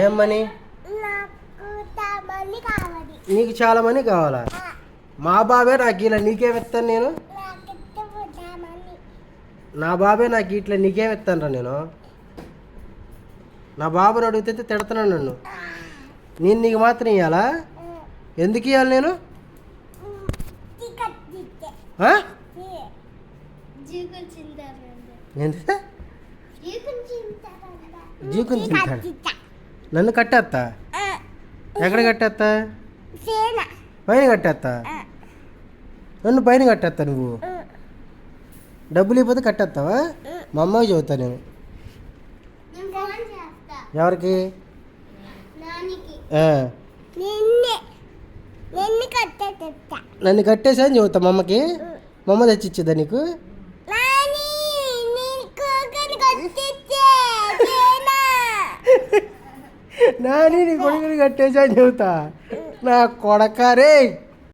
ఏం మనీ? నీకు చాలా మనీ కావాలా? మా బాబే నాకు ఇలా నీకేం ఇస్తాను నేను? నా బాబే నాకు ఇట్లా నీకేం ఇస్తాను నేను? నా బాబుని అడిగితే తిడుతున్నాను నన్ను. నేను నీకు మాత్రం ఇవ్వాలా? ఎందుకు ఇవ్వాలి నేను? జీకుని తింటాడు. నన్ను కట్టేస్తా? ఎక్కడ కట్టేస్తా? పైన కట్టేస్తా? నన్ను పైన కట్టేస్తా నువ్వు? డబ్బులు ఇవ్వకపోతే కట్టేస్తావా? మా అమ్మకి చెబుతా నేను. ఎవరికి? నన్ను కట్టేసా అని చెబుతా మా అమ్మకి. మా అమ్మ తెచ్చిచ్చేదా నీకు? నాని నీ కొడుకుని కట్టేసా అని చెబుతా. నా కొడకారే.